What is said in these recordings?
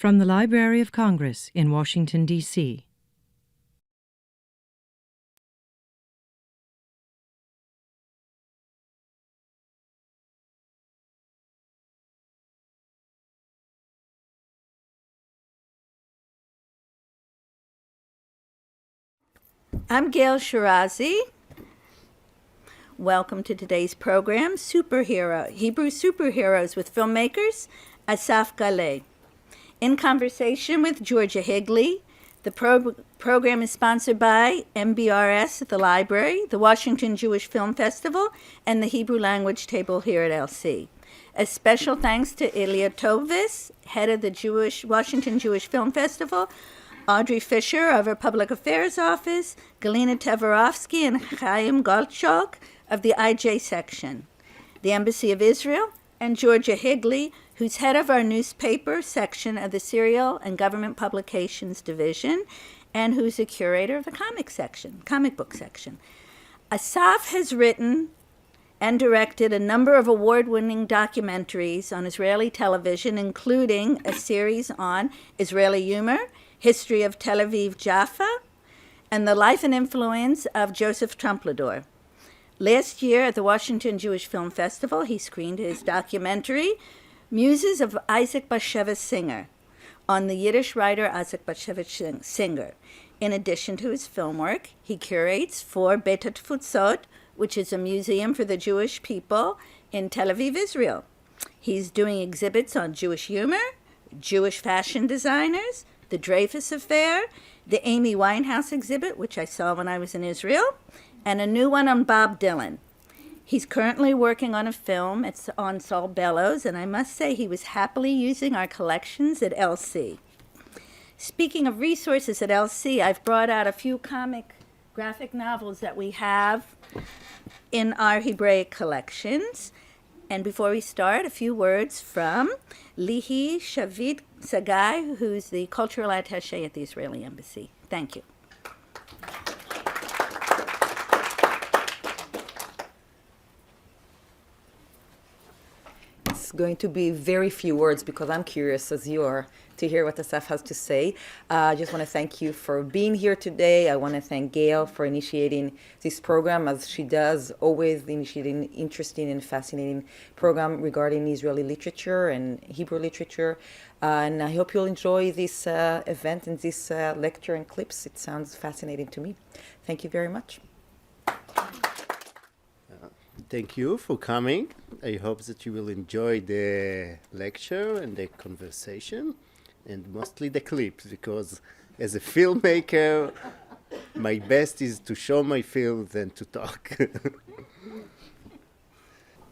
From the Library of Congress in Washington, D.C. I'm Gail Shirazi. Welcome to today's program, Hebrew Superheroes with Filmmakers Asaf Galay. In conversation with Georgia Higley, the program is sponsored by MBRS at the library, the Washington Jewish Film Festival, and the Hebrew Language Table here at LC. A special thanks to Ilya Tovis, head of the Washington Jewish Film Festival, Audrey Fisher of our Public Affairs Office, Galina Teverovsky and Chaim Goldschok of the IJ section, the Embassy of Israel, and Georgia Higley, who's head of our newspaper section of the Serial and Government Publications Division, and who's a curator of the comic book section. Asaf has written and directed a number of award-winning documentaries on Israeli television, including a series on Israeli humor, History of Tel Aviv Jaffa, and the life and influence of Joseph Trumpeldor. Last year at the Washington Jewish Film Festival, he screened his documentary, Muses of Isaac Bashevis Singer, on the Yiddish writer Isaac Bashevis Singer. In addition to his film work, he curates for Beit HaTfutzot, which is a museum for the Jewish people in Tel Aviv, Israel. He's doing exhibits on Jewish humor, Jewish fashion designers, the Dreyfus Affair, the Amy Winehouse exhibit, which I saw when I was in Israel, and a new one on Bob Dylan. He's currently working on a film. It's on Saul Bellows, and I must say he was happily using our collections at LC. Speaking of resources at LC, I've brought out a few graphic novels that we have in our Hebraic collections. And before we start, a few words from Lihi Shavit Sagai, who's the cultural attaché at the Israeli Embassy. Thank you. It's going to be very few words because I'm curious, as you are, to hear what Asaf has to say. I just want to thank you for being here today. I want to thank Gail for initiating this program, as she does, always initiating interesting and fascinating program regarding Israeli literature and Hebrew literature. And I hope you'll enjoy this event and this lecture and clips. It sounds fascinating to me. Thank you very much. Thank you for coming. I hope that you will enjoy the lecture and the conversation, and mostly the clips, because as a filmmaker, my best is to show my film than to talk.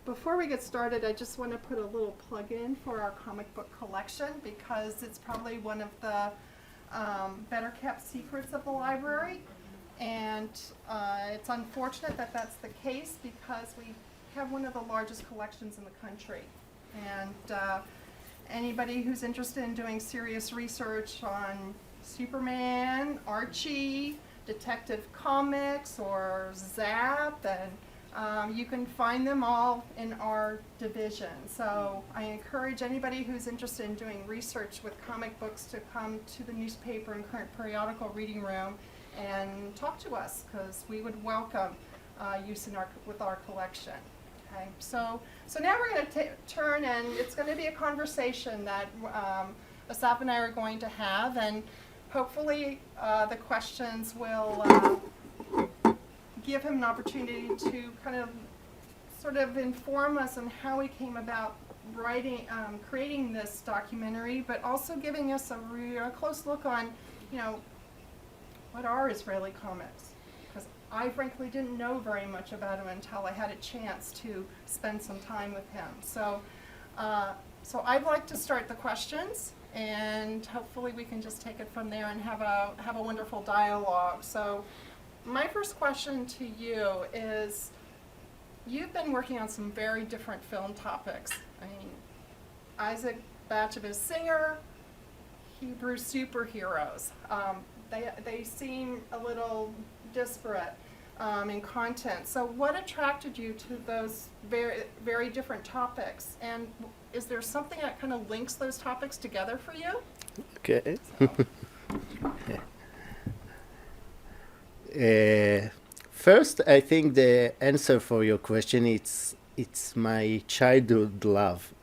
Before we get started, I just want to put a little plug in for our comic book collection, because it's probably one of the better kept secrets of the library. And it's unfortunate that that's the case, because we have one of the largest collections in the country. And anybody who's interested in doing serious research on Superman, Archie, Detective Comics, or Zap, and you can find them all in our division. So I encourage anybody who's interested in doing research with comic books to come to the newspaper and current periodical reading room and talk to us, because we would welcome use with our collection. Okay, so now we're going to turn, and it's going to be a conversation that Asaf and I are going to have, and hopefully the questions will give him an opportunity to kind of sort of inform us on how he came about creating this documentary, but also giving us a close look on, what are Israeli comics? Because I frankly didn't know very much about him until I had a chance to spend some time with him. So I'd like to start the questions, and hopefully we can just take it from there and have a wonderful dialogue. So my first question to you is, you've been working on some very different film topics. I mean, Isaac Bashevis Singer, Hebrew superheroes. They seem a little disparate. in content. So what attracted you to those very, very different topics? And is there something that kind of links those topics together for you? Okay. First, I think the answer for your question it's my childhood love.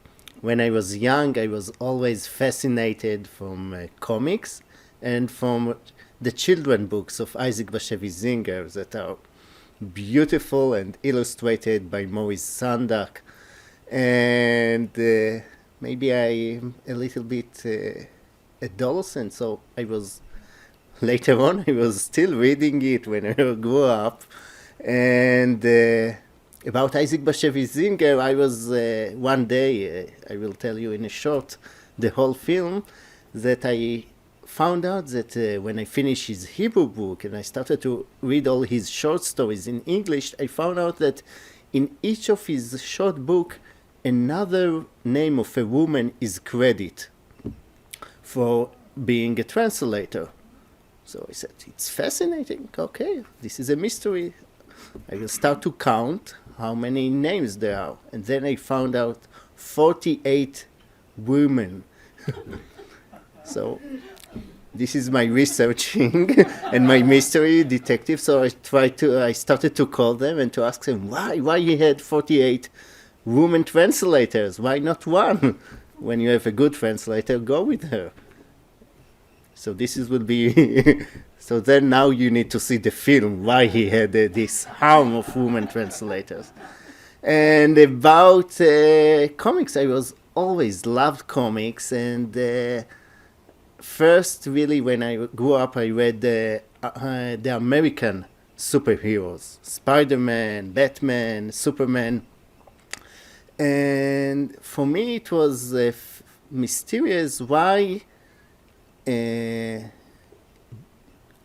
When I was young, I was always fascinated from comics and from the children books of Isaac Bashevis Singer that are beautiful and illustrated by Maurice Sendak. And maybe I'm a little bit adolescent, so I was later on I was still reading it when I grew up. And about Isaac Bashevis Singer, I was one day, I will tell you in a short, the whole film, that I found out that when I finished his Hebrew book and I started to read all his short stories in English, I found out that in each of his short book, another name of a woman is credited for being a translator. So I said, it's fascinating. Okay, this is a mystery. I will start to count how many names there are. And then I found out 48 women. So this is my researching and my mystery detective. So I started to call them and to ask them why you had 48 women translators? Why not one? When you have a good translator, go with her. So will be, so then now you need to see the film, why he had this harm of women translators. And about comics, I was always loved comics. And first, really, when I grew up, I read the American superheroes, Spider-Man, Batman, Superman. And for me, it was mysterious why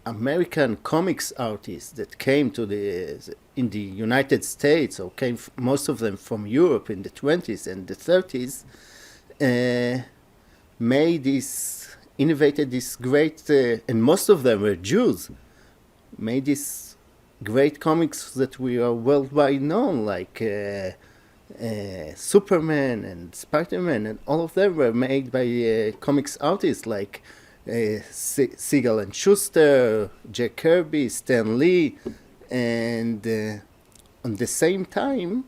American comics artists that came to in the United States, or came most of them from Europe in the 20s and the 30s, innovated this great, and most of them were Jews, made these great comics that we are worldwide known, like Superman and Spider-Man, and all of them were made by comics artists like Siegel and Schuster, Jack Kirby, Stan Lee, and on the same time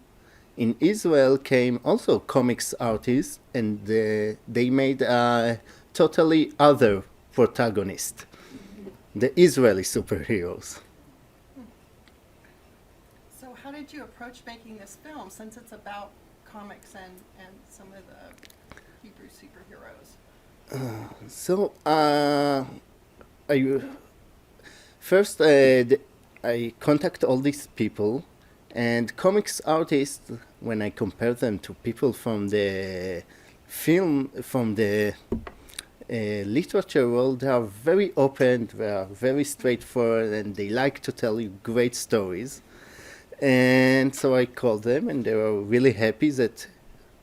in Israel came also comics artists, and they made a totally other protagonist, the Israeli superheroes. So how did you approach making this film, since it's about comics and some of the Hebrew superheroes? I contact all these people, and comics artists, when I compare them to people from the film, from the literature world, they are very open, they are very straightforward, and they like to tell you great stories. And so I called them, and they were really happy that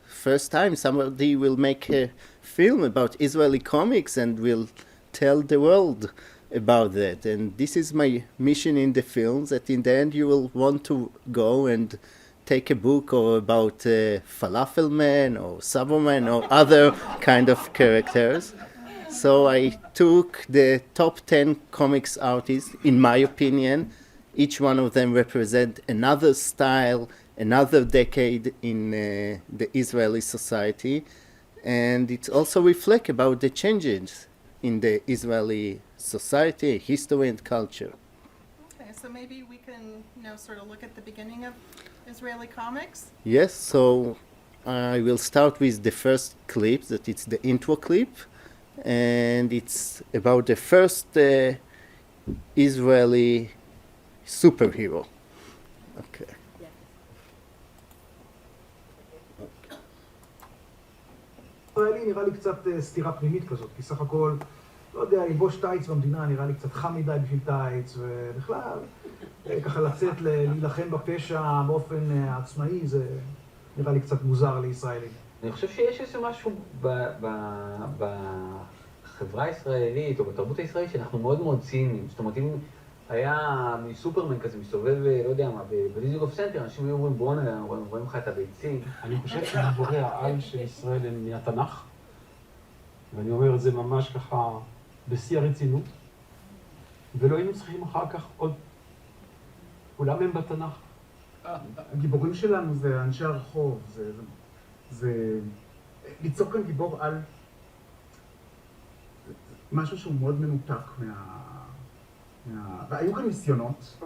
first time somebody will make a film about Israeli comics and will tell the world about that. And this is my mission in the film, that in the end you will want to go and take a book or about Falafel Man or Saberman or other kind of characters. So I took the top 10 comics artists, in my opinion. Each one of them represent another style, another decade in the Israeli society. And it also reflects about the changes in the Israeli society, history, and culture. Okay, so maybe we can, sort of look at the beginning of Israeli comics? Yes, so I will start with the first clip, that it's the intro clip, and it's about the first Israeli superhero. Okay. ישראלי נראה לי קצת סתירה פנימית כזאת, כי סך הכל, לא יודע, ללבוש טייץ במדינה נראה לי קצת חם מדי בשביל טייץ, ובכלל, ככה לצאת להילחם בפשע באופן עצמאי, זה נראה לי קצת מוזר לישראלים. אני חושב שיש איזה משהו בחברה הישראלית או בתרבות הישראלית שאנחנו מאוד מאוד ציניים. זאת אומרת, אם היה מסופרמן כזה, מסתובב, לא יודע מה, בדיזינגוף סנטר, אנשים היו אומרים, בואנה, רואים לך את הביצים. אני חושב שגיבורי העל של ישראל הם מהתנ"ך, ואני אומר את זה ממש ככה בשיא הרצינות, ולא היינו צריכים אחר כך עוד, כולם הם בתנ"ך. הגיבורים שלנו זה אנשי הרחוב, זה ליצור כאן גיבור על משהו שהוא מאוד מנותק והיו כאן ניסיונות.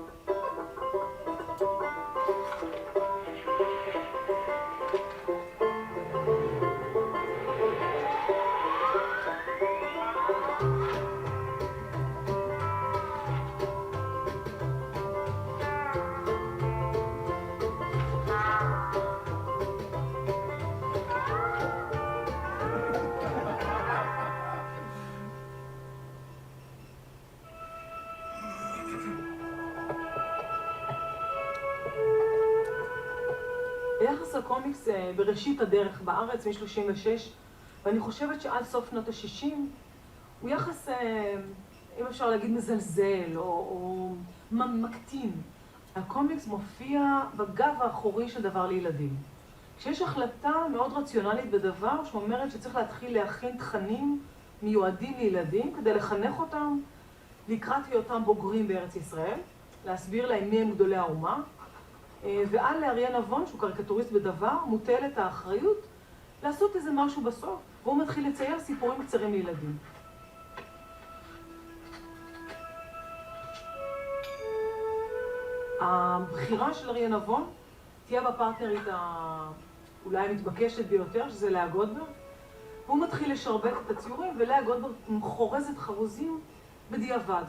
ביחס לקומיקס בראשית הדרך בארץ מ-36, ואני חושבת שעד סוף שנות ה-60 הוא יחס, אם אפשר להגיד, מזלזל או מקטין. הקומיקס מופיע בגב האחורי של דבר לילדים. כשיש החלטה מאוד רציונלית בדבר שאומרת שצריך להתחיל להכין תכנים מיועדים לילדים כדי לחנך אותם לקראת היותם בוגרים בארץ ישראל, להסביר להם מי הם גדולי האומה, ועל לאריה נבון, שהוא קריקטוריסט בדבר, מוטלת האחריות לעשות איזה משהו בסוף, והוא מתחיל לצייר סיפורים קצרים לילדים. הבחירה של אריה נבון תהיה בפרטנרית אולי המתבקשת ביותר, שזה לאה גולדברג, והוא מתחיל לשרבט את הציורים, ולאה גולדברג חורזת חרוזים בדיעבד.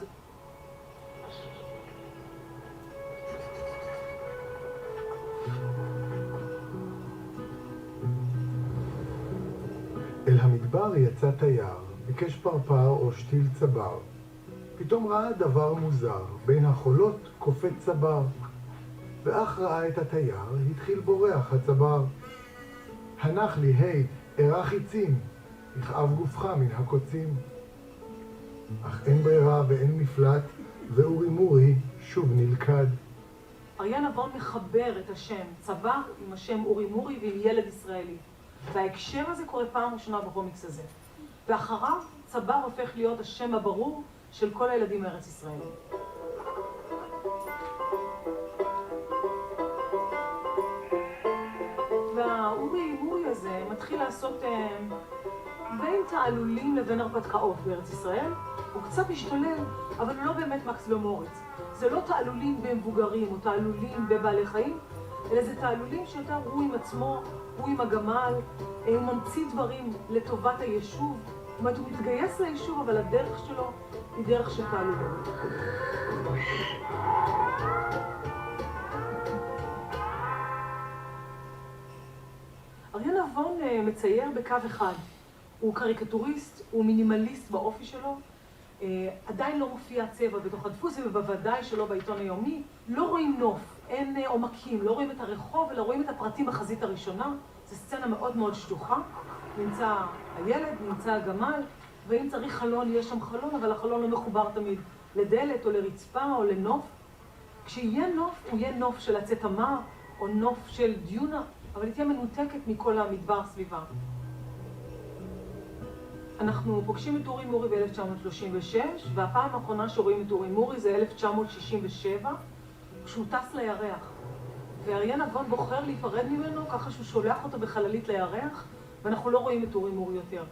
אל המדבר יצא תייר, ביקש פרפר או שתיל צבר. פתאום ראה דבר מוזר, בין החולות קופץ צבר. ואך ראה את התייר, התחיל בורח הצבר. הנח לי, היי, ארע חיצים, יכאב גופך מן הקוצים. אך אין ברירה ואין מפלט, ואורי מורי שוב נלכד. אריה נבון מחבר את השם צבר עם השם אורי מורי ועם ילד ישראלי. וההקשר הזה קורה פעם ראשונה בקומיקס הזה. ואחריו צבר הופך להיות השם הברור של כל הילדים מארץ ישראל. והאורי מורי הזה מתחיל לעשות בין תעלולים לבין הרפתקאות בארץ ישראל. הוא קצת משתולל, אבל הוא לא באמת מקס ומוריץ. זה לא תעלולים במבוגרים או תעלולים בבעלי חיים, אלא זה תעלולים שיותר הוא עם עצמו, הוא עם הגמל, הוא ממציא דברים לטובת היישוב. זאת אומרת, הוא מתגייס ליישוב, אבל הדרך שלו היא דרך של תעלולים. אריה נבון מצייר בקו אחד. הוא קריקטוריסט, הוא מינימליסט באופי שלו. עדיין לא מופיע צבע בתוך הדפוס, ובוודאי שלא בעיתון היומי. לא רואים נוף, אין עומקים, לא רואים את הרחוב, אלא רואים את הפרטים בחזית הראשונה. זו סצנה מאוד מאוד שטוחה. נמצא הילד, נמצא הגמל, ואם צריך חלון, יש שם חלון, אבל החלון לא מחובר תמיד לדלת או לרצפה או לנוף. כשיהיה נוף, הוא יהיה נוף של עצי תמר או נוף של דיונה, אבל היא תהיה מנותקת מכל המדבר סביבה. אנחנו פוגשים את אורי מורי ב-1936, והפעם האחרונה שרואים את אורי מורי זה 1967, כשהוא טס לירח. ואריה נבון בוחר להיפרד ממנו, ככה שהוא שולח אותו בחללית לירח, ואנחנו לא רואים את אורי מורי יותר.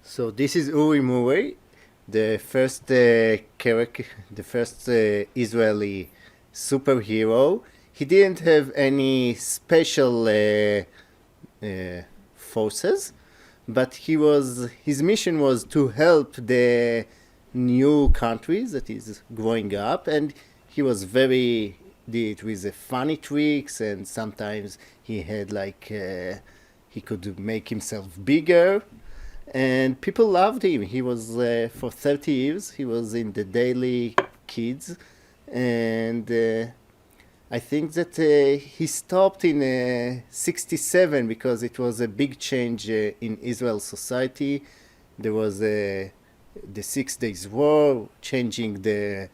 So this is Uri Murray, the first Israeli superhero. He didn't have any special forces, but his mission was to help the new countries that is growing up, and he was did it with funny tricks, and sometimes he had he could make himself bigger. And people loved him. He was, for 30 years, he was in the Daily Kids. And I think that he stopped in 67 because it was a big change in Israel society. There was the 6 Days War, changing the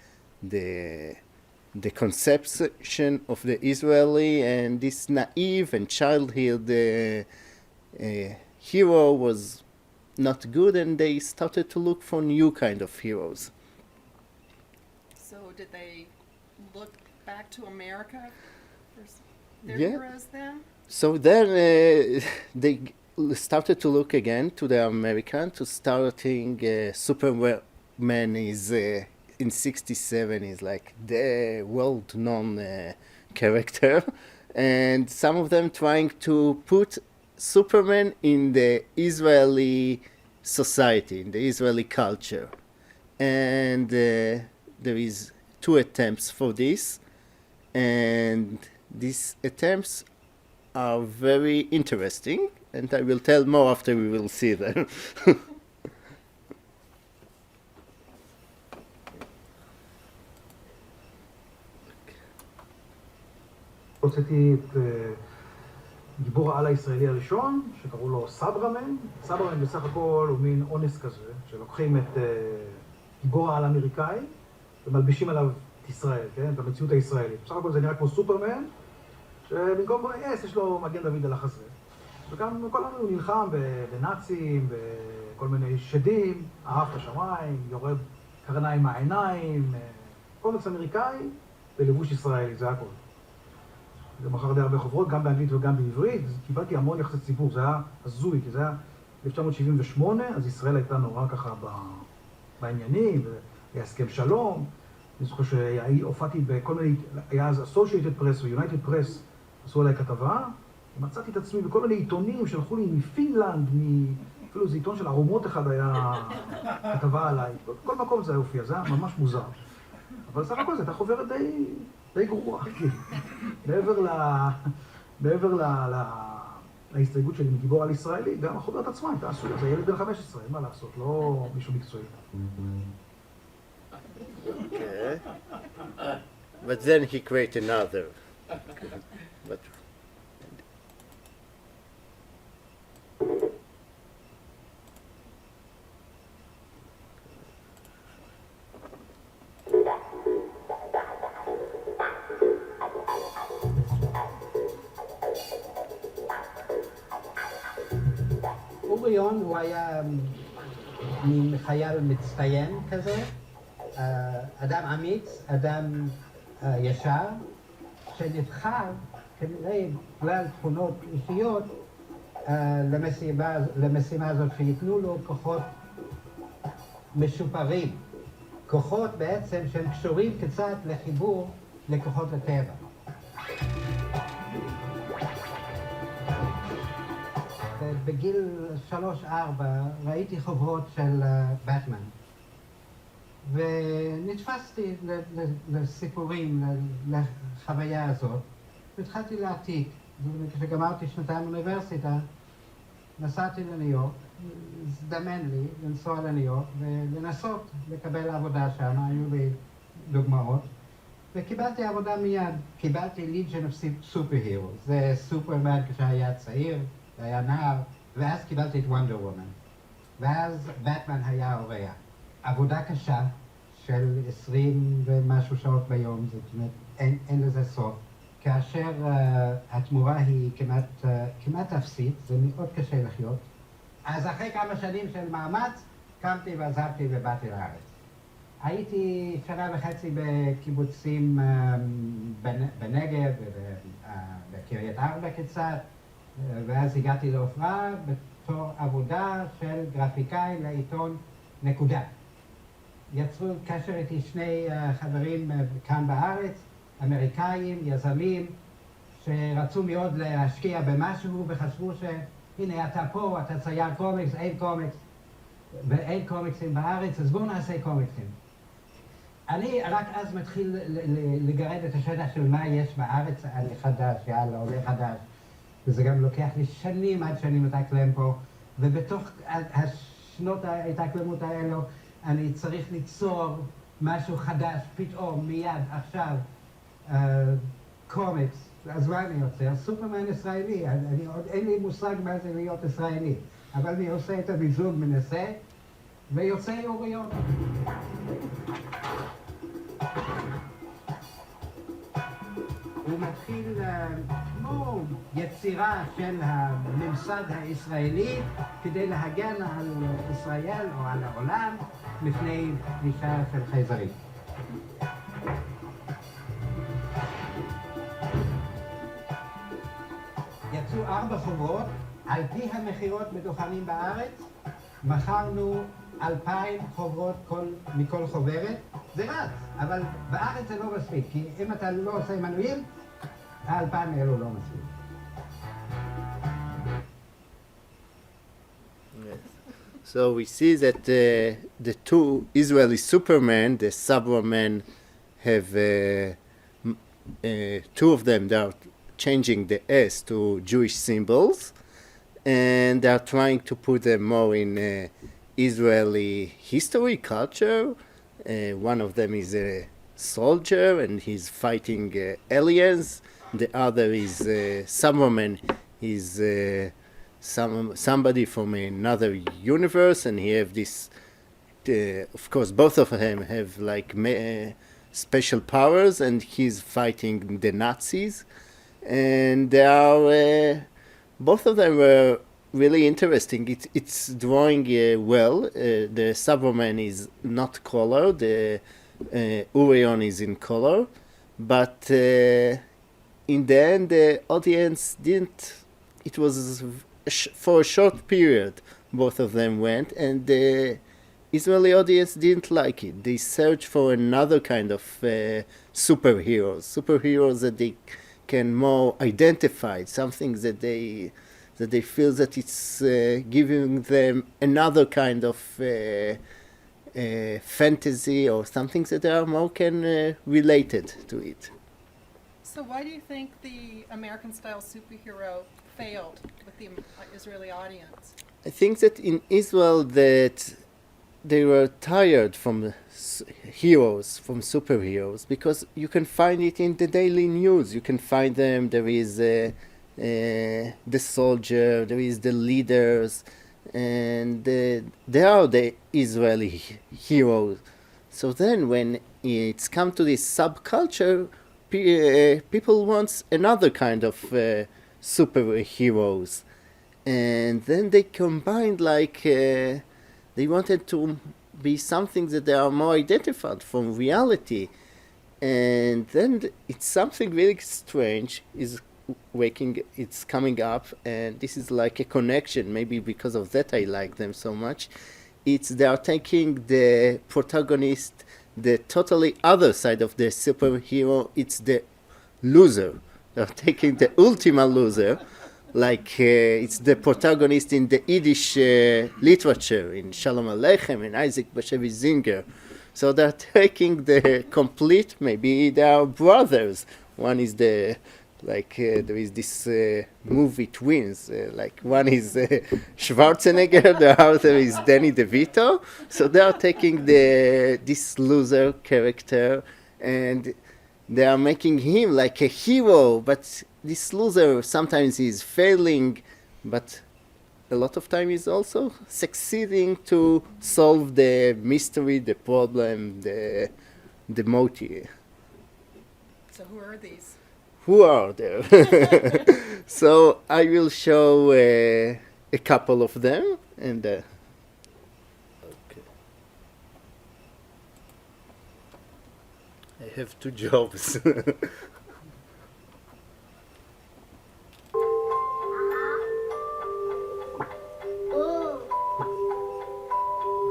conception of the Israeli, and this naive and childhood hero was not good, and they started to look for new kind of heroes. So did they look back to America for their Yeah. heroes then? So then they started to look again to the American, to starting Superman is in 67 is like the world-known character, and some of them trying to put Superman in the Israeli society, in the Israeli culture. And there is 2 attempts for this, and these attempts are very interesting, and I will tell more after we will see them. הוצאתי את גיבור העל הישראלי הראשון, שקראו לו סברמן. סברמן בסך הכל הוא מין אונס כזה, שלוקחים את גיבור העל האמריקאי ומלבישים עליו את ישראל, כן? את המציאות הישראלית. בסך הכל זה נראה כמו סופרמן, שבמקום יש לו מגן דוד על החזה. וגם כל הזמן הוא נלחם בנאצים, בכל מיני שדים, אהב את השמיים, יורד קרניים מהעיניים, קומיקס אמריקאי בלבוש ישראלי, זה הכל. זה מכר די הרבה חברות, גם באנגלית וגם בעברית. קיבלתי המון יחסי ציבור, זה היה הזוי, כי זה היה 1978, אז ישראל הייתה נורא ככה בעניינים, והיה הסכם שלום. אני זוכר שהופעתי בכל מיני, היה אז Associated Press ו-United Press, עשו עליי כתבה, ומצאתי את עצמי בכל מיני עיתונים שלחו לי מפינלנד, אפילו זה עיתון של ערומות אחד היה כתבה עליי. בכל מקום זה היה הופיע, זה היה ממש מוזר. אבל סך הכל זה הייתה חוברת די גרועה. מעבר להסתייגות שלי מגיבור על ישראלי, גם החוברת עצמה הייתה עשוי, זה ילד בן 15, אין מה לעשות, לא מישהו מקצועי. Okay. But then he created another. But אוריון הוא היה מין חייל מצטיין כזה, אדם אמיץ, אדם ישר, שנבחר כנראה בגלל תכונות אישיות למשימה הזאת, שיתנו לו כוחות משופרים, כוחות בעצם שהם קשורים קצת לחיבור לכוחות הטבע. בגיל 3-4 ראיתי חוברות של באטמן, ונתפסתי לסיפורים, לחוויה הזאת, והתחלתי להעתיק. כשגמרתי 2 אוניברסיטה, נסעתי לניו יורק, הזדמן לי לנסוע לניו יורק ולנסות לקבל עבודה שם, היו לי דוגמאות, וקיבלתי עבודה מיד. קיבלתי Legion of Superheroes, זה סופרמן כשהיה צעיר, היה נער, ואז קיבלתי את וונדר וומן, ואז באטמן היה האורח. עבודה קשה של 20 ומשהו שעות ביום, זאת אומרת, אין לזה סוף. כאשר התמורה היא כמעט אפסית, זה מאוד קשה לחיות. אז אחרי כמה שנים של מאמץ, קמתי ועזבתי ובאתי לארץ. הייתי 1.5 שנה בקיבוצים בנגב, בקריית ארבע קצת, ואז הגעתי להופעה בתור עבודה של גרפיקאי לעיתון נקודה. יצרו קשר איתי 2 חברים כאן בארץ, אמריקאים, יזמים, שרצו מאוד להשקיע במשהו וחשבו שהנה אתה פה, אתה צייר קומיקס, אין קומיקס, ואין קומיקסים בארץ, אז בואו נעשה קומיקסים. אני רק אז מתחיל לגרד את השטח של מה יש בארץ, אני חדש, יאללה, עולה חדש. וזה גם לוקח לי שנים עד שאני מתאקלם פה, ובתוך השנות ההתאקלמות האלו אני צריך ליצור משהו חדש, פתאום, מיד, עכשיו. קומיקס, אז מה אני יוצר? סופרמן ישראלי. אני עוד אין לי מושג מה זה להיות ישראלי. אבל אני עושה את המיזוג, מנסה, ויוצא יוריות. הוא מתחיל כמו יצירה של הממסד הישראלי כדי להגן על ישראל או על העולם לפני פלישה של חייזרים. יצאו 4 חוברות, על פי המחירות מדוכנים בארץ, מכרנו 2,000 חוברות מכל חוברת, זה רץ, אבל בארץ זה לא מספיק, כי אם אתה לא עושה מנויים, ה2,000 האלו לא מספיק. So we see that the two Israeli Supermen, the Subwoman, have two of them. They are changing the S to Jewish symbols, and they are trying to put them more in Israeli history, culture. One of them is a soldier, and he's fighting aliens. The other is Subwoman. He's somebody from another universe, and he have this. Of course, both of them have like special powers, and he's fighting the Nazis. And they are both of them were really interesting. It's drawing well. The Subwoman is not color. The Urion is in color, but in the end, the audience didn't. It was for a short period. Both of them went, and the Israeli audience didn't like it. They searched for another kind of superheroes that they can more identify, something that they feel that it's giving them another kind of fantasy or something that they are more can related to it. So why do you think the American-style superhero failed with the Israeli audience? I think that in Israel that they were tired from heroes, from superheroes, because you can find it in the daily news. You can find them. There is the soldier, there is the leaders, and they are the Israeli heroes. So then when it's come to this subculture, people want another kind of superheroes. And then they combined like they wanted to be something that they are more identified from reality. And then it's something really strange is it's coming up, and this is like a connection. Maybe because of that I like them so much. They are taking the protagonist, the totally other side of the superhero. It's the loser. They are taking the ultimate loser. Like it's the protagonist in the Yiddish literature, in Shalom Aleichem, and Isaac Bashevis Zinger. So they're taking the complete, maybe they are brothers. One is there is this movie twins, like one is Schwarzenegger, the other is Danny DeVito. So they are taking this loser character, and they are making him like a hero, but this loser sometimes is failing, but a lot of time is also succeeding to solve the mystery, the problem, the motive. So who are these? Who are there? So I will show a couple of them, and okay. I have 2 jobs.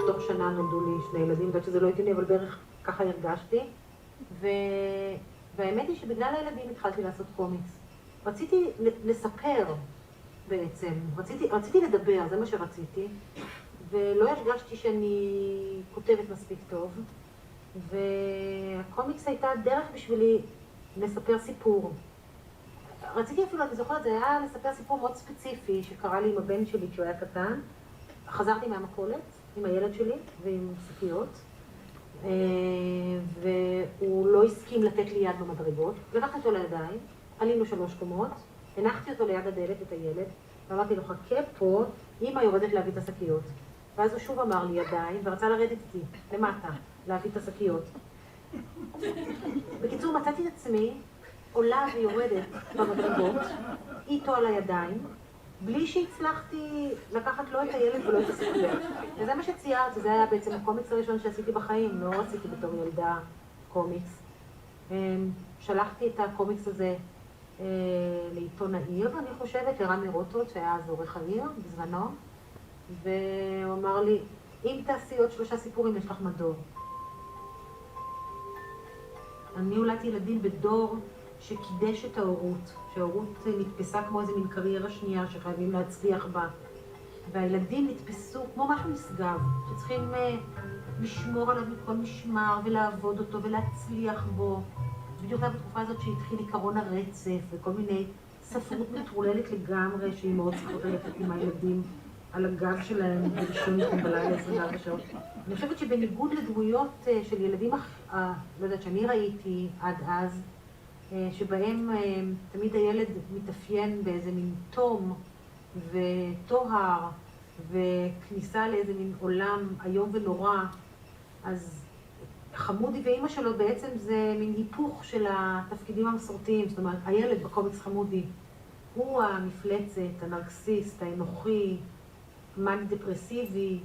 תוך שנה נולדו לי 2 ילדים, יודעת שזה לא הגיוני, אבל בערך ככה הרגשתי. והאמת היא שבגלל הילדים התחלתי לעשות קומיקס. רציתי לספר בעצם, רציתי לדבר, זה מה שרציתי, ולא הרגשתי שאני כותבת מספיק טוב, והקומיקס הייתה דרך בשבילי לספר סיפור. רציתי אפילו, אני זוכרת, זה היה לספר סיפור מאוד ספציפי שקרה לי עם הבן שלי כשהוא היה קטן. חזרתי מהמכולת עם הילד שלי ועם שקיות, והוא לא הסכים לתת לי יד במדרגות. לקחתי אותו לידיים, עלינו 3 קומות, הנחתי אותו ליד הדלת, את הילד, ואמרתי לו, חכה פה, אמא יורדת להביא את השקיות. ואז הוא שוב אמר לי ידיים, ורצה לרדת איתי, למטה, להביא את השקיות. בקיצור, מצאתי את עצמי, עולה ויורדת במדרגות, איתו על הידיים, בלי שהצלחתי לקחת לא את הילד ולא את השקיות. וזה מה שציירתי, זה היה בעצם הקומיקס הראשון שעשיתי בחיים, לא עשיתי בתור ילדה קומיקס. שלחתי את הקומיקס הזה לעיתון העיר, אני חושבת, לרמי רוטות, שהיה אז עורך העיר בזמנו, והוא אמר לי, אם תעשי עוד 3 סיפורים, יש לך מדור. אני הולדתי ילדים בדור שקידש את ההורות, שההורות נתפסה כמו איזה מין קריירה שנייה שחייבים להצליח בה. והילדים נתפסו כמו משהו נשגב, שצריכים לשמור עליו מכל משמר ולעבוד אותו ולהצליח בו. בדיוק היה בתקופה הזאת שהתחיל עיקרון הרצף וכל מיני ספרות מטרוללת לגמרי, שאימהות צריכות ללכת עם הילדים על הגב שלהם ולישון איתם בלילה 24 שעות. אני חושבת שבניגוד לדמויות של ילדים, לא יודעת, שאני ראיתי עד אז, שבהם תמיד הילד מתאפיין באיזה מין תום וטוהר וכניסה לאיזה מין עולם איום ונורא, אז חמודי ואימא שלו בעצם זה מין היפוך של התפקידים המסורתיים. זאת אומרת, הילד בקומיקס חמודי הוא המפלצת, הנרקסיסט, האנוכי, מאני דפרסיבי,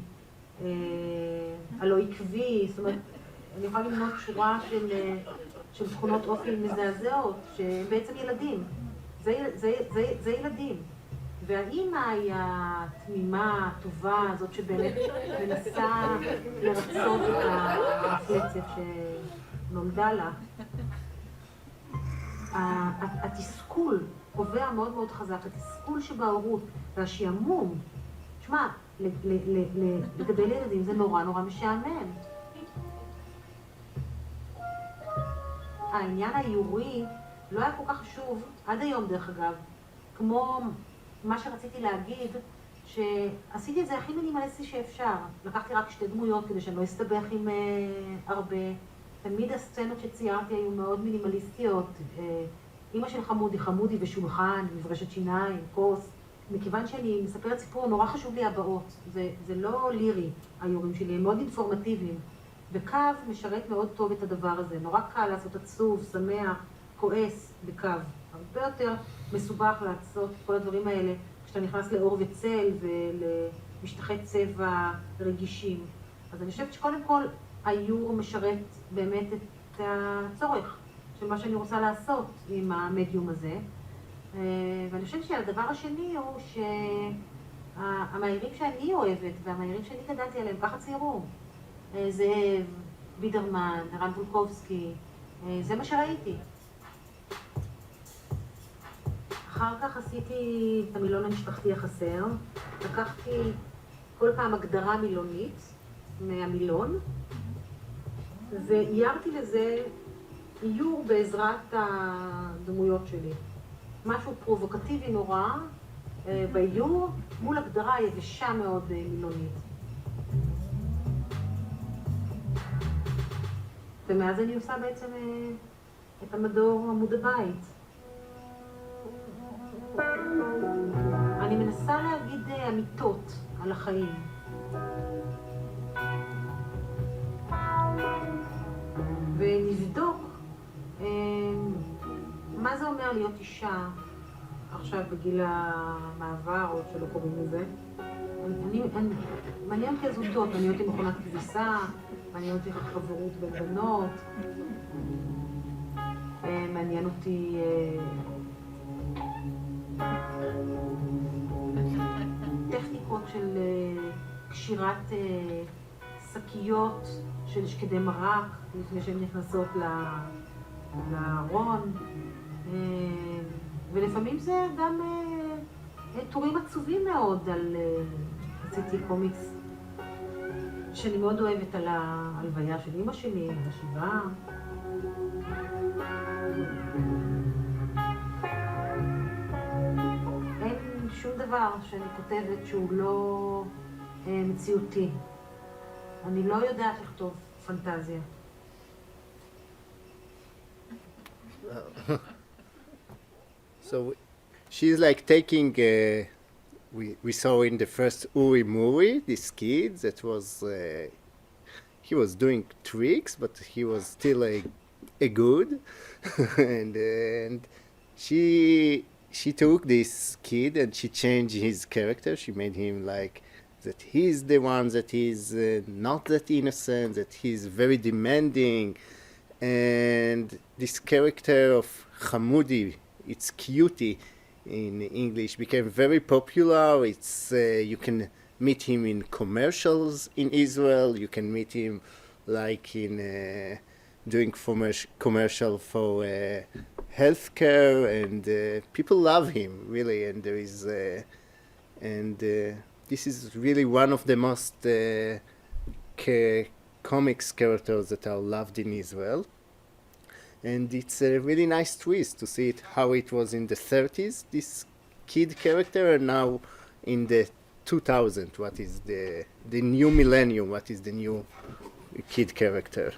הלא עקבי. זאת אומרת, אני יכולה למנות שורה של תכונות אופי מזעזעות, שהם בעצם ילדים. זה ילדים. והאימא היא התמימה, הטובה, הזאת שבאמת מנסה לרצות את המפלצת שנולדה לה. התסכול קובע מאוד מאוד חזק, התסכול שבהורות והשעמום. תשמע, לגדל ילדים זה נורא נורא משעמם. העניין האיורי לא היה כל כך חשוב, עד היום דרך אגב, כמו מה שרציתי להגיד, שעשיתי את זה הכי מינימליסטי שאפשר. לקחתי רק 2 דמויות כדי שאני לא אסתבך עם הרבה. תמיד הסצנות שציירתי היו מאוד מינימליסטיות. אמא של חמודי ושולחן, מברשת שיניים, כוס. מכיוון שאני מספרת סיפור, נורא חשוב לי הבאות. זה לא לירי, האיורים שלי, הם מאוד אינפורמטיביים. וקו משרת מאוד טוב את הדבר הזה. נורא קל לעשות עצוב, שמח, כועס בקו. הרבה יותר מסובך לעשות כל הדברים האלה כשאתה נכנס לאור וצל ולמשטחי צבע רגישים. אז אני חושבת שקודם כל האיור משרת באמת את הצורך של מה שאני רוצה לעשות עם המדיום הזה. ואני חושבת שהדבר השני הוא שהמאיירים שאני אוהבת והמאיירים שאני גדלתי עליהם ככה ציירו. זאב, בידרמן, ערן בולקובסקי, זה מה שראיתי. אחר כך עשיתי את המילון המשפחתי החסר, לקחתי כל פעם הגדרה מילונית מהמילון, ואיירתי לזה איור בעזרת הדמויות שלי. משהו פרובוקטיבי נורא באיור מול הגדרה יבשה מאוד מילונית. ומאז אני עושה בעצם את המדור עמוד הבית. אני מנסה להגיד אמיתות על החיים. ולבדוק מה זה אומר להיות אישה עכשיו בגיל המעבר, או שלא קוראים לזה. מעניין אותי הזוטות, מעניין אותי מכונת כביסה, מעניין אותי חברות בין בנות, מעניין אותי טכניקות של קשירת שקיות של שקדי מרק לפני שהן נכנסות לארון, ולפעמים זה גם טורים עצובים מאוד על עשיתי קומיקס שאני מאוד אוהבת על ההלוויה של אמא שלי, השבעה. אין שום דבר שאני כותבת שהוא לא מציאותי. אני לא יודעת לכתוב פנטזיה. So she's like taking, we saw in the first Uri movie, this kid that was, he was doing tricks, but he was still a good. and she took this kid and she changed his character. She made him like that he's the one that is not that innocent, that he's very demanding. And this character of Hamoudi, it's cutie in English, became very popular. It's you can meet him in commercials in Israel. You can meet him like in doing commercial for healthcare, and people love him really. And there is this is really one of the most comics characters that are loved in Israel. And it's a really nice twist to see it how it was in the 30s, this kid character, and now in the 2000, what is the new millennium, what is the new kid character.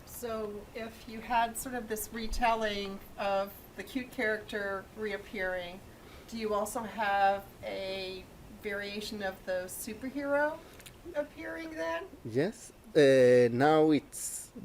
So if you had sort of this retelling of the cute character reappearing, do you also have a variation of the superhero appearing then? Yes. Now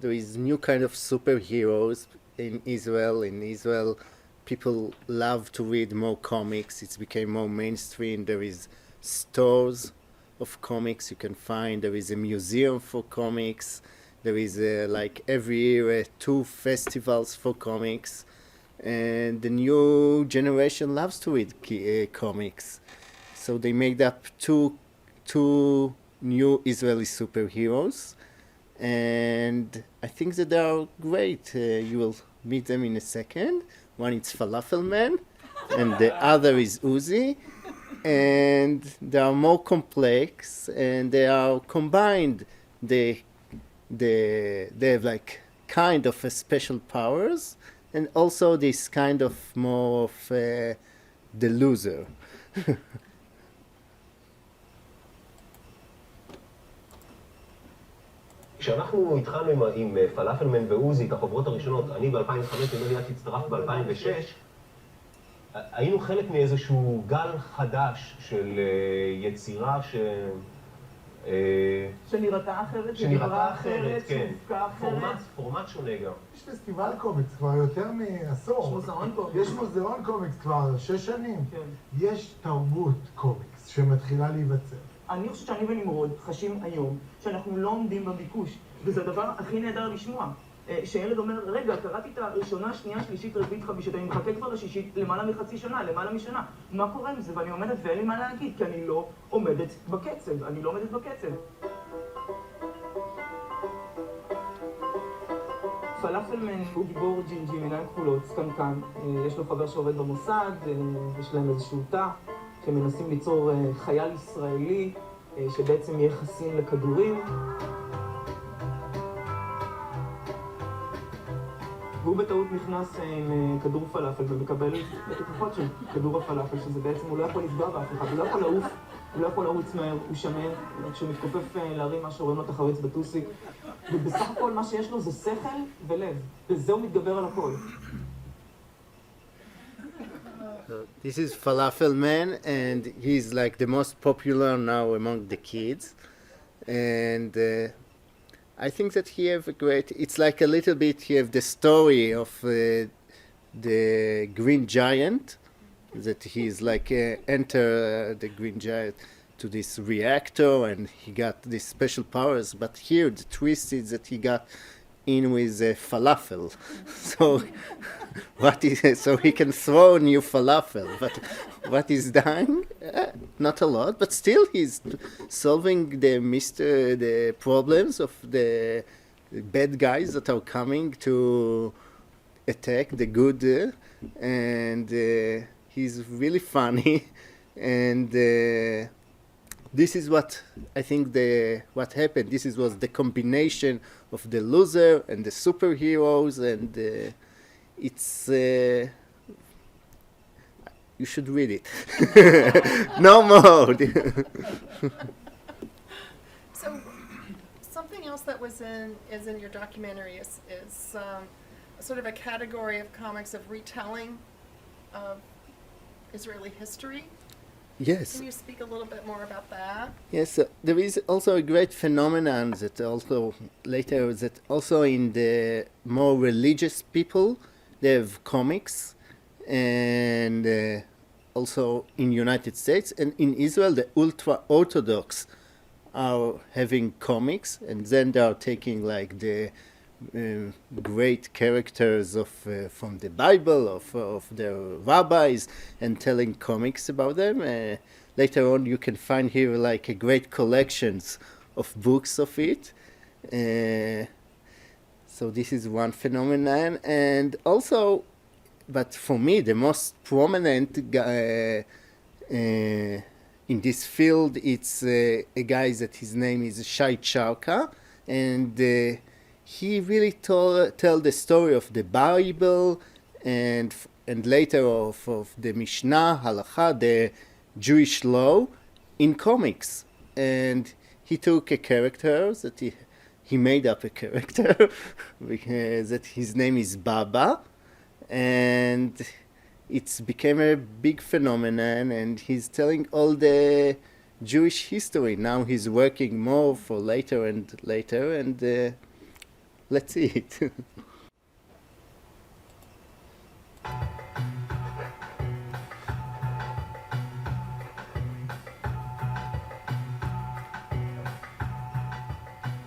there is new kind of superheroes in Israel. In Israel, people love to read more comics. It's became more mainstream. There is stores of comics you can find. There is a museum for comics. There is like every year 2 festivals for comics. And the new generation loves to read comics. So they made up two new Israeli superheroes. And I think that they are great. You will meet them in a second. One is Falafel Man, and the other is Uzi. And they are more complex, and they are combined. They have like kind of a special powers, and also this kind of more of the loser. כשאנחנו התחלנו עם פלאפלמן ועוזי, את החוברות הראשונות, אני ב-2005, ליאת הצטרפת ב-2006, היינו חלק מאיזשהו גל חדש של יצירה שנראתה אחרת, שנראתה אחרת, כן. אחרת. פורמט שונה גם. יש פסטיבל קומיקס כבר יותר מעשור. יש מוזיאון קומיקס. יש מוזיאון קומיקס כבר 6 שנים. כן. יש תרבות קומיקס שמתחילה להיווצר. אני חושבת שאני ונמרוד חשים היום שאנחנו לא עומדים בביקוש, וזה הדבר הכי נהדר לשמוע. שילד אומר, רגע, קראתי את הראשונה, שנייה, שלישית, רביעית, חמישית, אני מחכה כבר לשישית למעלה מחצי שנה, למעלה משנה. מה קורה עם זה? ואני עומדת ואין לי מה להגיד, כי אני לא עומדת בקצב. אני לא עומדת בקצב. פלאפלמן הוא גיבור ג'ינג'י, עיניים כחולות, קנקן. יש לו חבר שעובד במוסד, יש להם איזשהו תא, שמנסים ליצור חייל ישראלי, שבעצם יהיה חסין לכדורים. והוא בטעות נכנס עם כדור פלאפל ומקבל את הכוחות של כדור הפלאפל, שזה בעצם הוא לא יכול לפגוע באף אחד, הוא לא יכול לעוף, הוא לא יכול לרוץ מהר, הוא שמן, כשהוא מתכופף להרים מה שרואים לו את החריץ בטוסיק, ובסך הכל מה שיש לו זה שכל ולב, וזה הוא מתגבר על הכל. This is Falafel Man, and he's like the most popular now among the kids. And I think that he have a great, it's like a little bit, he have the story of the Green Giant, that he's like enter the Green Giant to this reactor and he got these special powers. But here the twist is that he got in with falafel. So so he can throw new falafel. But what he's done, not a lot, but still he's solving the problems of the bad guys that are coming to attack the good, and he's really funny, and this is what I think what happened. This was the combination of the loser and the superheroes, and it's you should read it. No more. So something else that is in your documentary is sort of a category of comics of retelling of Israeli history. Yes. Can you speak a little bit more about that? Yes, there is also a great phenomenon that also later that also in the more religious people they have comics, and also in United States and in Israel the ultra orthodox are having comics, and then they are taking like the great characters of from the Bible of their rabbis and telling comics about them. Later on you can find here like a great collections of books of it. So this is one phenomenon, and also, but for me the most prominent in this field it's a guy that his name is Shai Charka, and he really tell the story of the Bible and later of the Mishnah, Halakha, the Jewish law in comics. And he took a character that he made up a character that his name is Baba, and it's became a big phenomenon, and he's telling all the Jewish history. Now he's working more for later, and let's see it.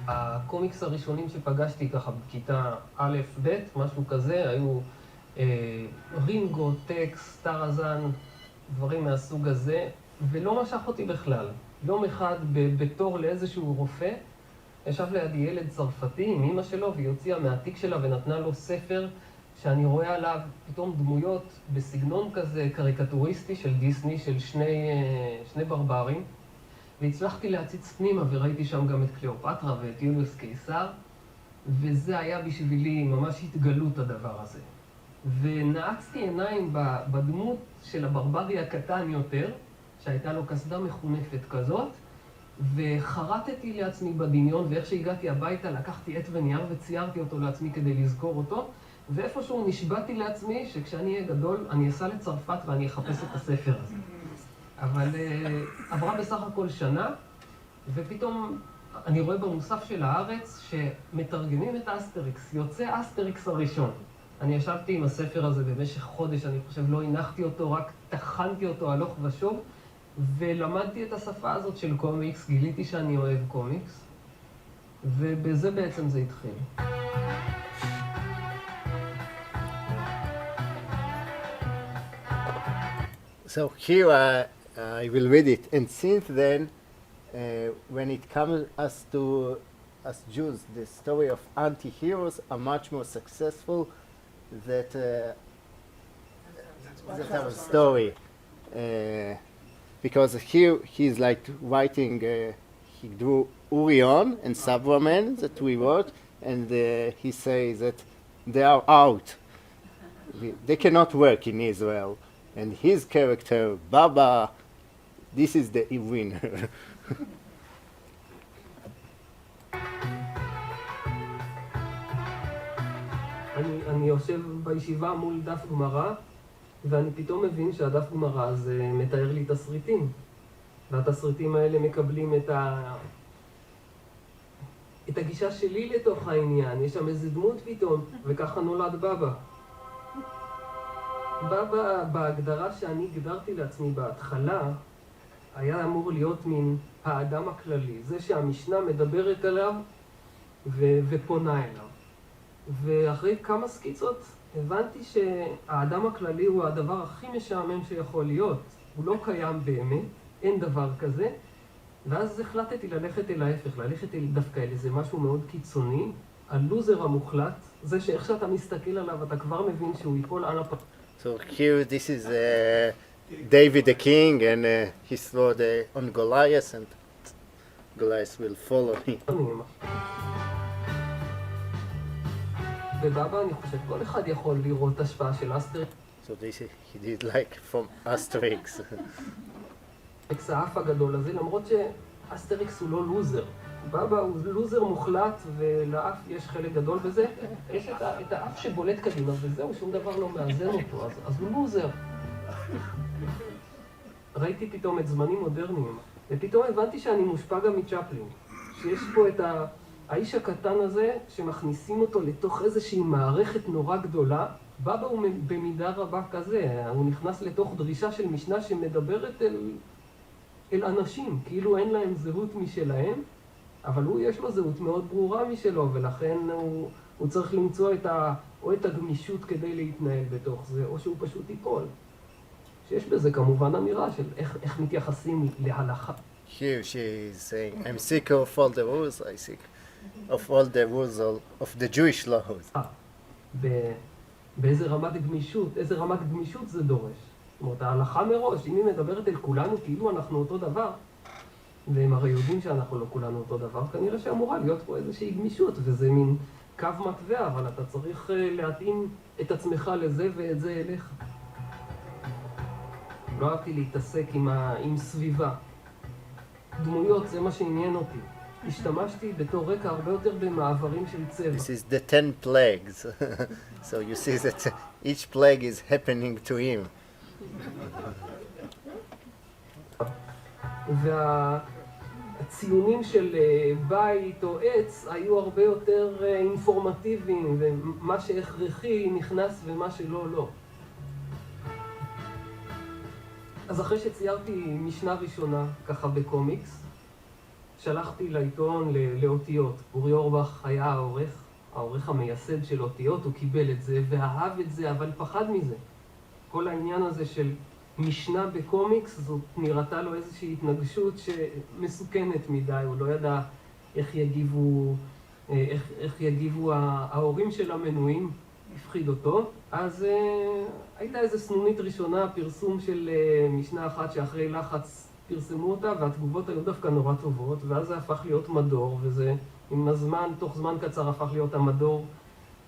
הקומיקס הראשונים שפגשתי ככה בכיתה א' ב', משהו כזה, היו רינגו, טקס, טרזן, דברים מהסוג הזה, ולא משך אותי בכלל. יום אחד בתור לאיזשהו רופא, ישב לידי ילד צרפתי עם אמא שלו, והיא הוציאה מהתיק שלה ונתנה לו ספר שאני רואה עליו פתאום דמויות בסגנון כזה קריקטוריסטי של דיסני, של שני ברברים, והצלחתי להציץ פנימה וראיתי שם גם את קליאופטרה ואת יוליוס קיסר, וזה היה בשבילי ממש התגלות הדבר הזה. ונעצתי עיניים בדמות של הברברי הקטן יותר, שהייתה לו קסדה מחונפת כזאת, וחרטתי לעצמי בדמיון, ואיך שהגעתי הביתה לקחתי עט ונייר וציירתי אותו לעצמי כדי לזכור אותו, ואיפשהו נשבעתי לעצמי שכשאני אהיה גדול אני אסע לצרפת ואני אחפש את הספר הזה. אבל עברה בסך הכל שנה, ופתאום אני רואה במוסף של הארץ שמתרגמים את אסטריקס, יוצא אסטריקס הראשון. אני ישבתי עם הספר הזה במשך חודש, אני חושב לא הנחתי אותו, רק תחנתי אותו הלוך ושוב, ולמדתי את השפה הזאת של קומיקס, גיליתי שאני אוהב קומיקס, ובזה בעצם זה התחיל. So here I will read it, and since then, when it comes to us Jews, the story of anti-heroes are much more successful than our story. Because here he's like writing, he drew Urion and Sabraman that we wrote, and he says that they are out. They cannot work in Israel. And his character, Baba, this is the winner. אני יושב בישיבה מול דף גמרא, ואני פתאום מבין שהדף גמרא הזה מתאר לי תסריטים. והתסריטים האלה מקבלים את הגישה שלי לתוך העניין. יש שם איזה דמות פתאום, וככה נולד בבא. בבא, בהגדרה שאני הגדרתי לעצמי בהתחלה, היה אמור להיות מין האדם הכללי. זה שהמשנה מדברת עליו ופונה אליו. ואחרי כמה סקיצות הבנתי שהאדם הכללי הוא הדבר הכי משעמם שיכול להיות. הוא לא קיים באמת, אין דבר כזה. ואז החלטתי ללכת אל ההפך, ללכת דווקא אל איזה משהו מאוד קיצוני, הלוזר המוחלט, זה שאיך שאתה מסתכל עליו אתה כבר מבין שהוא ייפול על הפרק. So here this is David the king, and he sword on Goliath, and Goliath will follow him. בבבא אני חושב כל אחד יכול לראות השפעה של אסטריקס. So this he did like from Asterix. האף הגדול הזה, למרות שאסטריקס הוא לא לוזר. בבא הוא לוזר מוחלט, ולאף יש חלק גדול בזה. יש את האף שבולט קדימה, וזהו, שום דבר לא מאזן אותו, אז הוא לוזר. ראיתי פתאום את זמנים מודרניים, ופתאום הבנתי שאני מושפע גם מצ'פלין. שיש פה את האיש הקטן הזה, שמכניסים אותו לתוך איזושהי מערכת נורא גדולה. בבא הוא במידה רבה כזה, הוא נכנס לתוך דרישה של משנה שמדברת אל אנשים, כאילו אין להם זהות משלהם, אבל הוא יש לו זהות מאוד ברורה משלו, ולכן הוא צריך למצוא או את הגמישות כדי להתנהל בתוך זה, או שהוא פשוט ייפול. שיש בזה כמובן אמירה של איך מתייחסים להלכה. Here she is saying, I'm sick of all the rules, I sick of all the rules of the Jewish laws. באיזה רמת גמישות זה דורש. זאת אומרת, ההלכה מראש, אם היא מדברת אל כולנו כאילו אנחנו אותו דבר, והם הרי יודעים שאנחנו לא כולנו אותו דבר, כנראה שאמורה להיות פה איזושהי גמישות, וזה מין קו מטבע, אבל אתה צריך להתאים את עצמך לזה ואת זה אליך. לא אהבתי להתעסק עם סביבה. דמויות זה מה שעניין אותי. השתמשתי בתור רקע הרבה יותר במעברים של צבע. This is the 10 plagues. So you see that each plague is happening to him. והציונים של בית או עץ היו הרבה יותר אינפורמטיביים, ומה שהכרחי נכנס ומה שלא לא. אז אחרי שציירתי משנה ראשונה, ככה בקומיקס, שלחתי לעיתון לאותיות. אורי אורבך היה העורך המייסד של אותיות, הוא קיבל את זה ואהב את זה, אבל פחד מזה. כל העניין הזה של משנה בקומיקס, זאת נראתה לו איזושהי התנגשות שמסוכנת מדי, הוא לא ידע איך יגיבו ההורים של המנויים, הפחיד אותו. אז הייתה איזו סנונית ראשונה, פרסום של משנה אחת שאחרי לחץ פרסמו אותה, והתגובות היו דווקא נורא טובות, ואז זה הפך להיות מדור, וזה עם הזמן, תוך זמן קצר הפך להיות המדור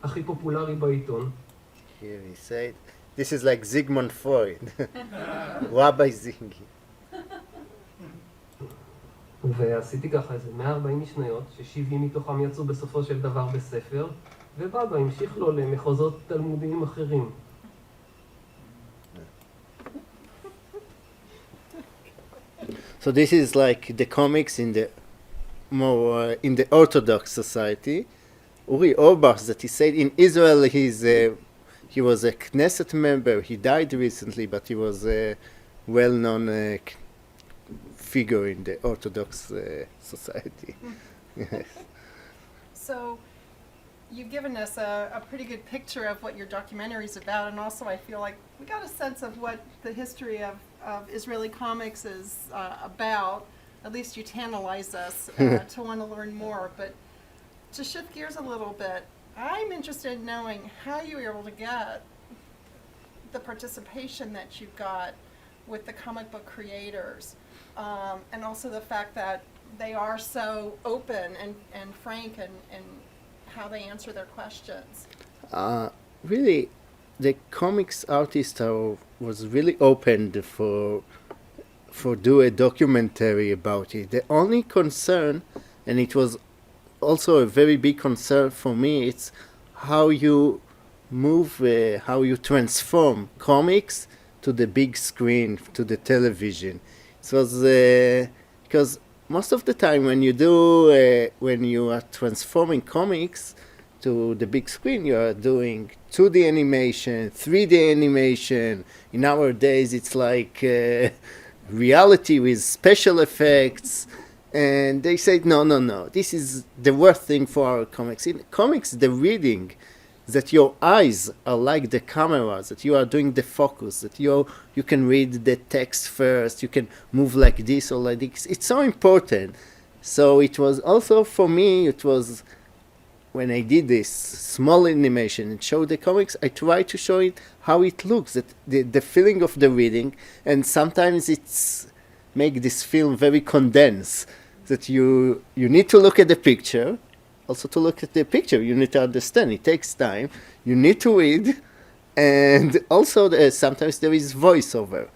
הכי פופולרי בעיתון. Here he said, this is like Sigmund Freud, Rabbi Zingi. ועשיתי ככה איזה 140 משניות, ש70 מתוכם יצאו בסופו של דבר בספר, ובבא המשיך לו למחוזות תלמודיים אחרים. So this is like the comics in the more in the Orthodox society. Uri Orbach, that he said in Israel, he was a Knesset member. He died recently, but he was a well-known figure in the Orthodox society. Yes. So you've given us a pretty good picture of what your documentary is about, and also I feel like we got a sense of what the history of Israeli comics is about. At least you tantalize us to want to learn more. But to shift gears a little bit, I'm interested in knowing how you were able to get the participation that you got with the comic book creators, and also the fact that they are so open and frank and how they answer their questions. Really, the comics artist was really open for do a documentary about it. The only concern, and it was also a very big concern for me, it's how you move, how you transform comics to the big screen, to the television. It was because most of the time when you are transforming comics to the big screen, you are doing 2D animation, 3D animation. In our days, it's like reality with special effects. And they said, no, this is the worst thing for our comics. In comics, the reading, that your eyes are like the camera, that you are doing the focus, that you can read the text first, you can move like this or like this. It's so important. So it was also, for me, it was, when I did this small animation and showed the comics, I tried to show it how it looks, that the feeling of the reading, and sometimes it's make this film very condensed, that you need to look at the picture. Also, to look at the picture, you need to understand. It takes time. You need to read, and also sometimes there is voiceover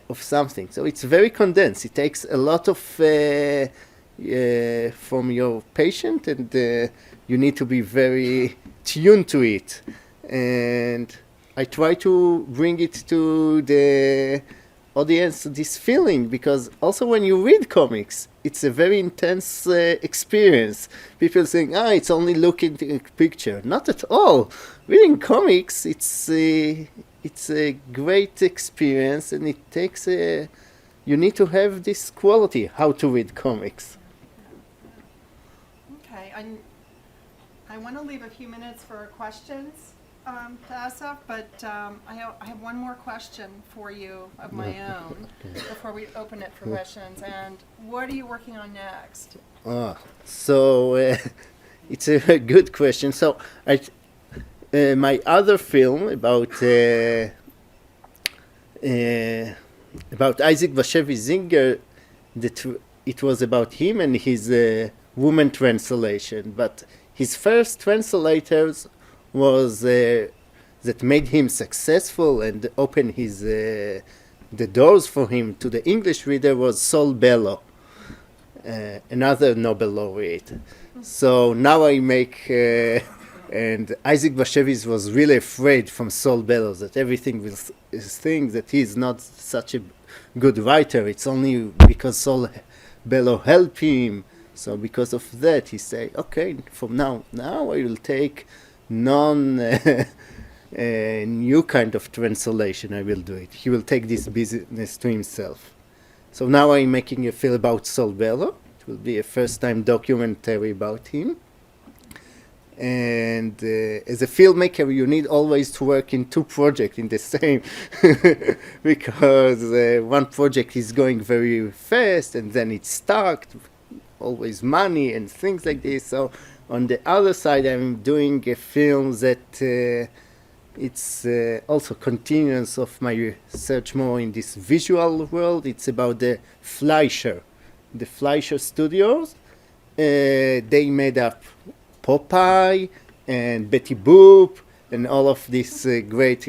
of something. So it's very condensed. It takes a lot of from your patient, and you need to be very tuned to it. And I try to bring it to the audience, this feeling, because also when you read comics, it's a very intense experience. People saying, it's only looking at a picture. Not at all. Reading comics, it's a great experience, and it takes you need to have this quality, how to read comics. Okay, I want to leave a few minutes for questions to Asaf, but I have one more question for you of my own before we open it for questions. And what are you working on next? So it's a good question. So my other film about Isaac Bashevis Singer, it was about him and his woman translation. But his first translators was that made him successful and opened his the doors for him to the English reader was Saul Bellow, another Nobel laureate. So now I make and Isaac Bashevis was really afraid from Saul Bellow that everything is things that he is not such a good writer. It's only because Saul Bellow helped him. So because of that, he say, okay, from now I will take new kind of translation. I will do it. He will take this business to himself. So now I'm making a film about Saul Bellow. It will be a first-time documentary about him. And as a filmmaker, you need always to work in two projects in the same, because one project is going very fast and then it's stuck, always money and things like this. So on the other side, I'm doing a film that it's also continuance of my research more in this visual world. It's about the Fleischer Studios. They made up Popeye and Betty Boop and all of these great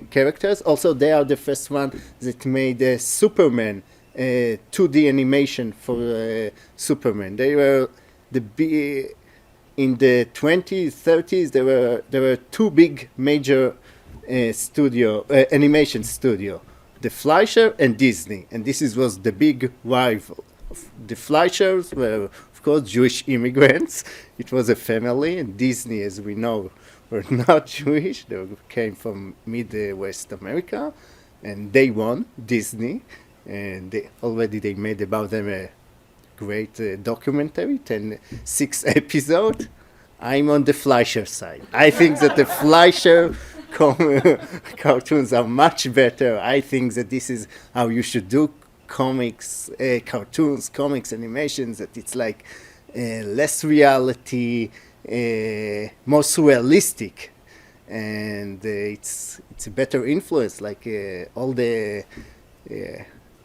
characters. Also, they are the first one that made Superman, 2D animation for Superman. They were in the 20s, 30s. There were two big major animation studio, the Fleischer and Disney, and this was the big rival. The Fleischers were, of course, Jewish immigrants. It was a family, and Disney, as we know, were not Jewish. They came from Midwest America, and they won, Disney, and they made about them a great documentary, 6 episodes. I'm on the Fleischer side. I think that the Fleischer cartoons are much better. I think that this is how you should do comics, cartoons, comics, animations, that it's like less reality, more surrealistic, and it's a better influence, like all the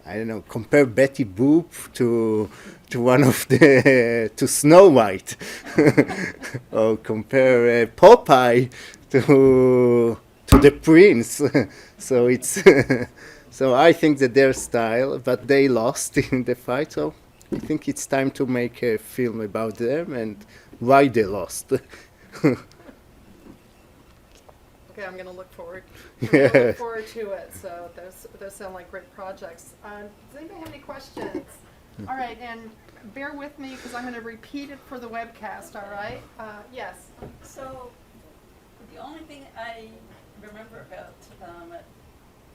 I don't know, compare Betty Boop to one of the to Snow White, or compare Popeye to the Prince. So it's so I think that their style, but they lost in the fight. So I think it's time to make a film about them and why they lost. Okay, I'm going to look forward. Look forward to it. So those sound like great projects. Does anybody have any questions? All right, and bear with me because I'm going to repeat it for the webcast. All right? Yes. So the only thing I remember about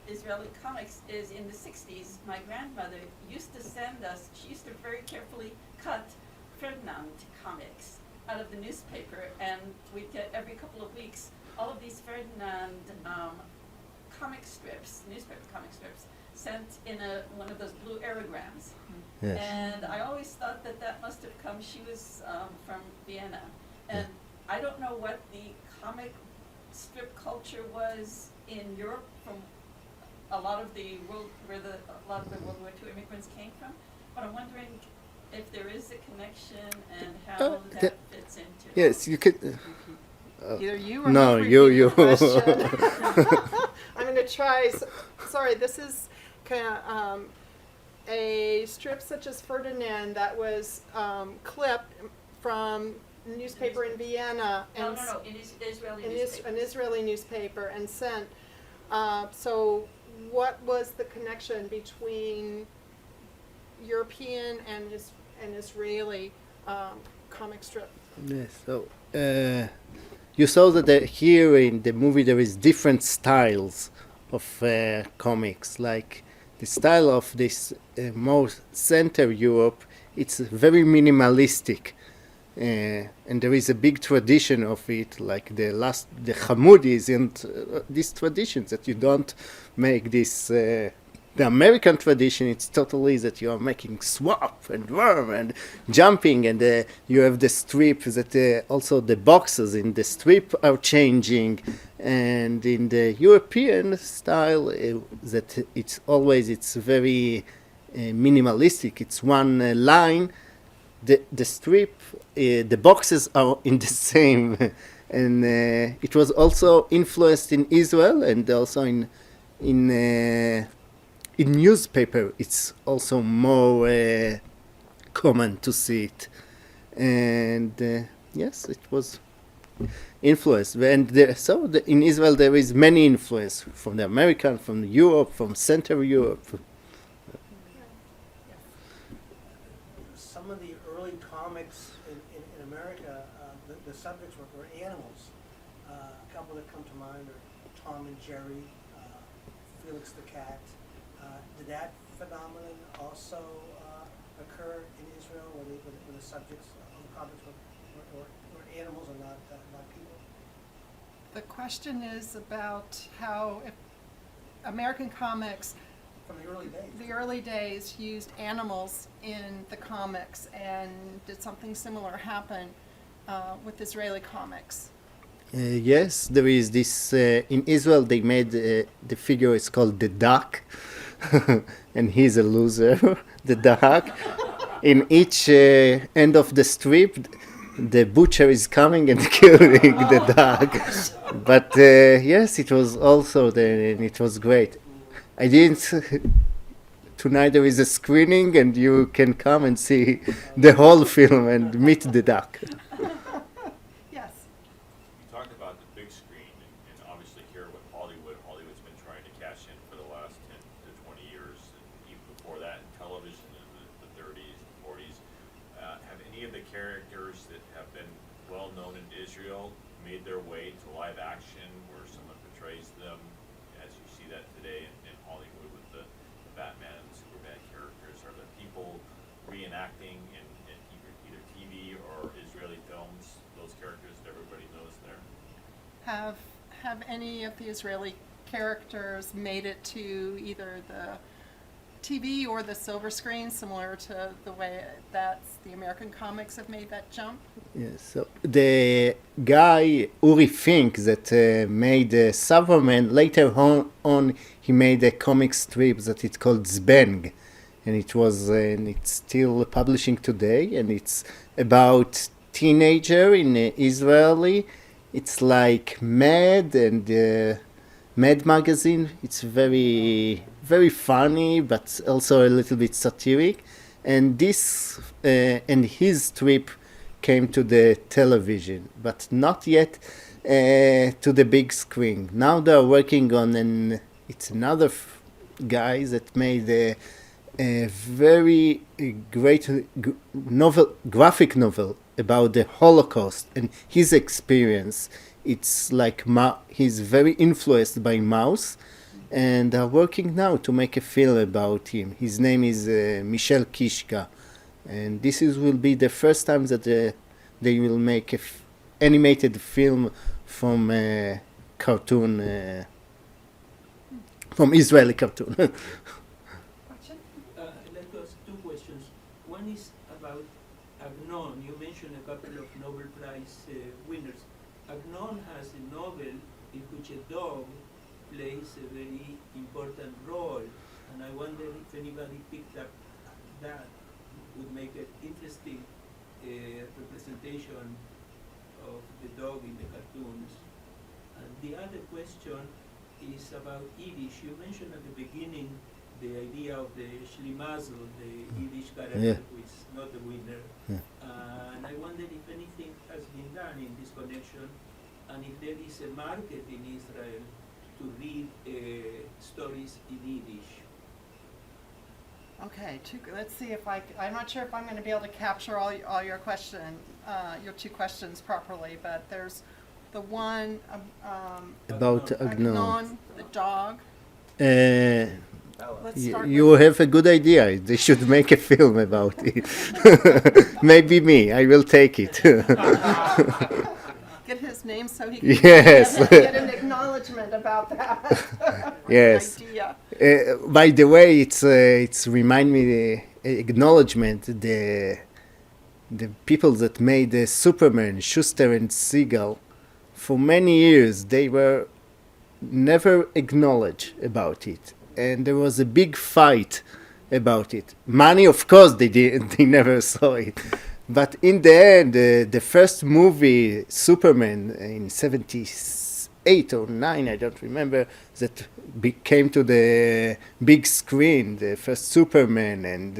Israeli comics is in the 60s, my grandmother used to send us, she used to very carefully cut Ferdinand comics out of the newspaper, and we'd get every couple of weeks all of these Ferdinand comic strips, newspaper comic strips, sent in one of those blue aerograms. Yes. And I always thought that must have come, she was from Vienna, and I don't know what the comic strip culture was in Europe from a lot of the World War II immigrants came from, but I'm wondering if there is a connection and how that fits into. Yes, you could. Either you or no, me you. I'm going to try. Sorry, this is kind of a strip such as Ferdinand that was clipped from newspaper in Vienna and No, in Israeli an newspapers. Israeli newspaper and sent. So what was the connection between European and Israeli comic strip? Yes, so you saw that here in the movie there is different styles of comics. Like the style of this more center Europe, it's very minimalistic. And there is a big tradition of it, like the Hamoudis and these traditions that you don't make this. The American tradition, it's totally that you are making swap and worm and jumping, and you have the strip that also the boxes in the strip are changing. And in the European style, that it's very minimalistic. It's one line. The strip, the boxes are in the same, and it was also influenced in Israel and also in newspaper. It's also more common to see it, and yes, it was influenced. And in Israel there is many influence from the American, from Europe, from Central Europe. Some of the early comics in America, the subjects were animals. A couple that come to mind are Tom and Jerry, Felix the Cat. Did that phenomenon also occur in Israel, where the subjects of the comics were animals and not people? The question is about how if American comics from the early days used animals in the comics, and did something similar happen with Israeli comics? Yes, there is this. In Israel, they made the figure. It's called the duck, and he's a loser. The duck. In each end of the strip, the butcher is coming and killing the duck. But yes, it was also there, and it was great. I didn't. Tonight there is a screening, and you can come and see the whole film and meet the duck. Yes. You talked about the big screen, and obviously here with Hollywood's been trying to cash in for the last 10 to 20 years, and even before that in television in the 30s and 40s. Have any of the characters that have been well known in Israel made their way to live action, where someone portrays them as you see that today in Hollywood with the Batman and Superman characters? Are there people reenacting in either TV or Israeli films those characters that everybody knows there? Have any of the Israeli characters made it to either the TV or the silver screen, similar to the way that the American comics have made that jump? Yes, so the guy Uri Fink that made Superman, later on he made a comic strip that it's called Zbeng, and it's still publishing today, and it's about teenager in Israeli. It's like Mad and Mad magazine. It's very very funny, but also a little bit satiric. And this and his strip came to the television, but not yet to the big screen. Now they are working on it's another guy that made a very great graphic novel about the Holocaust and his experience. It's like he's very influenced by Maus, and are working now to make a film about him. His name is Michel Kishka, and this will be the first time that they will make a animated film from cartoon, from Israeli cartoon. I'd like to ask two questions. One is about Agnon. You mentioned a couple of Nobel Prize winners. Agnon has a novel in which a dog plays a very important role, and I wonder if anybody picked up that would make an interesting representation of the dog in the cartoons. And the other question is about Yiddish. You mentioned at the beginning the idea of the Schlimazel, the Yiddish character Yeah. who is not a winner. Yeah. And I wondered if anything has been done in this connection, and if there is a market in Israel to read stories in Yiddish. Okay, let's see if I'm not sure if I'm going to be able to capture all your your two questions properly, but there's the one About Agnon. Agnon, the dog. Let's start You with- have a good idea. They should make a film about it. Maybe me. I will take it. Get his name so he can Yes. get an acknowledgement about that. Yes. Idea. By the way, it's remind me the acknowledgement the people that made the Superman, Schuster and Siegel, for many years they were never acknowledged about it, and there was a big fight about it. Money, of course, they never saw it. But in the end, the first movie, Superman, in 78 or 9, I don't remember, that came to the big screen, the first Superman, and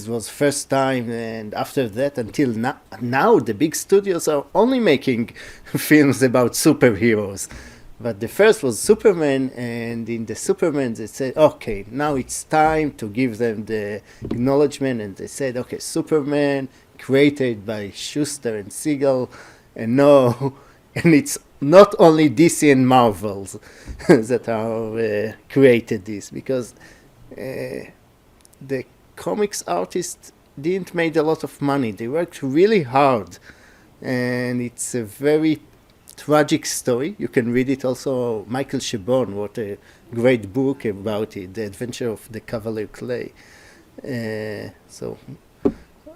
was first time, and after that, until now, the big studios are only making films about superheroes. But the first was Superman, and in the Superman they said, okay, now it's time to give them the acknowledgement, and they said, okay, Superman, created by Schuster and Siegel, and and it's not only DC and Marvels that are created this, because the comics artists didn't make a lot of money. They worked really hard, and it's a very tragic story. You can read it also. Michael Chabon wrote a great book about it, The Adventure of the Cavalier Clay. So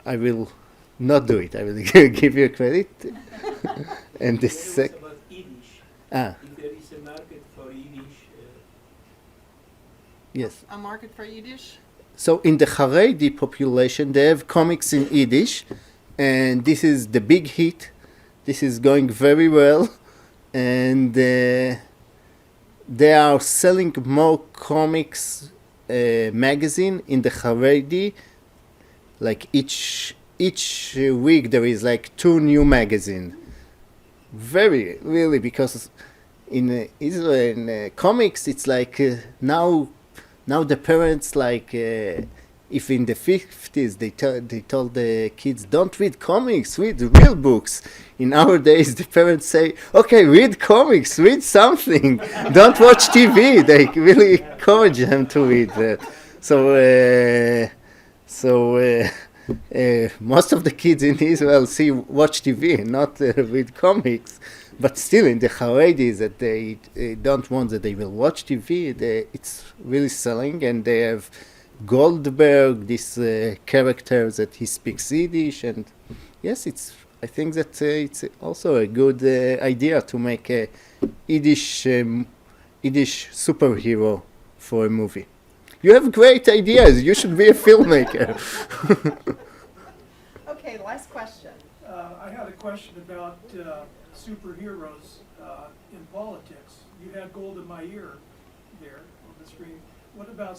I will not do it. I will give you credit. And the About Yiddish. If there is a market for Yiddish. Yes. A market for Yiddish? So in the Haredi population, they have comics in Yiddish, and this is the big hit. This is going very well, and they are selling more comics magazine in the Haredi. Like each week there is like 2 new magazine. Really, because in Israel in comics it's like now the parents like if in the 50s they told the kids don't read comics, read real books. In our days the parents say, okay, read comics, read something, don't watch TV. They really encourage them to read. Most of the kids in Israel watch TV, not read comics. But still, in the Haredis, that they don't want that they will watch TV, it's really selling, and they have Goldberg, this character that he speaks Yiddish, and yes, I think that it's also a good idea to make a Yiddish superhero for a movie. You have great ideas. You should be a filmmaker. Okay, last question. I had a question about superheroes in politics. You had Golda Meir there on the screen. What about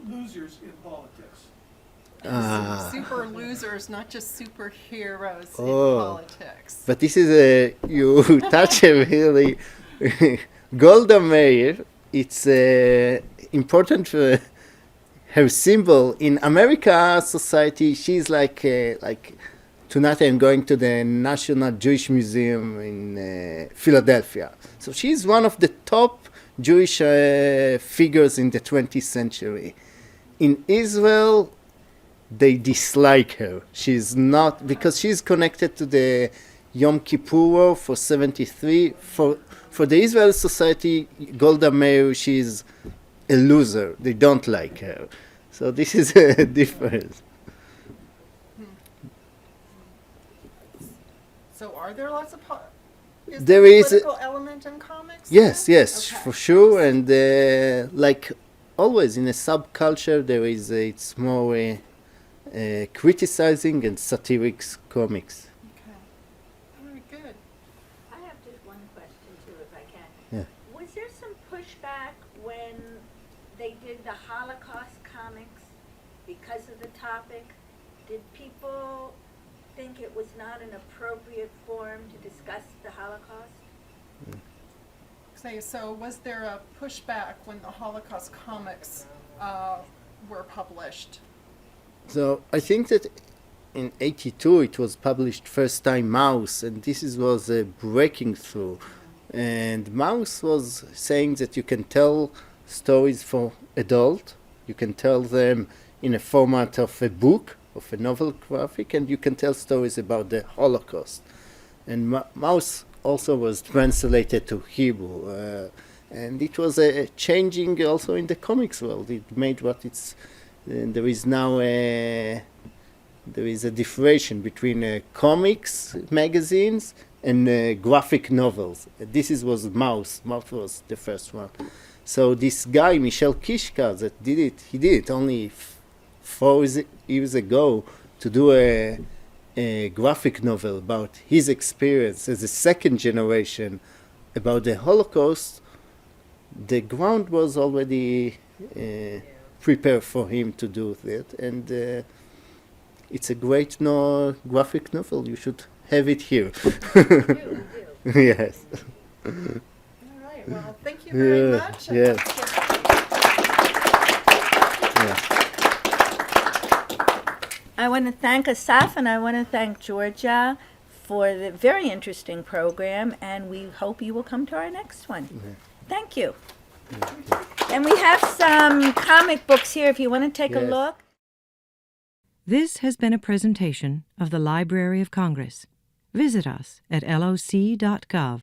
losers in politics? Super losers, not just superheroes in politics. But this is you touch a really Golda Meir. It's important for her symbol in America society. She's like tonight I'm going to the National Jewish Museum in Philadelphia. So she's one of the top Jewish figures in the 20th century. In Israel, they dislike her. She's not, because she's connected to the Yom Kippur War for 73. For the Israel society, Golda Meir, she's a loser. They don't like her. So this is a difference. So are there lots of is There there a is political element in comics? Yes, Okay. for sure. And like always in a subculture, there is it's more criticizing and satiric comics. Very good. I have just one question too, if I can. Yeah. Was there some pushback when they did the Holocaust comics because of the topic. Did people think it was not an appropriate forum to discuss the Holocaust? So was there a pushback when the Holocaust comics were published? So I think that in '82 it was published first time Mouse, and was a breaking through. And Mouse was saying that you can tell stories for adult, you can tell them in a format of a book, of a novel graphic, and you can tell stories about the Holocaust. And Mouse also was translated to Hebrew, and it was a changing also in the comics world. It made what it's. There is now a differentiation between comics magazines and graphic novels. Was Mouse. Mouse was the first one. So this guy Michel Kishka that did it. He did it only 4 years ago to do a graphic novel about his experience as a second generation about the Holocaust. The ground was already prepared for him to do that, and it's a great graphic novel. You should have it here. Yes. All right. Well, thank you very much. Yes. I want to thank Asaf and I want to thank Georgia for the very interesting program, and we hope you will come to our next one. Thank you. And we have some comic books here if you want to take a look. This has been a presentation of the Library of Congress. Visit us at loc.gov.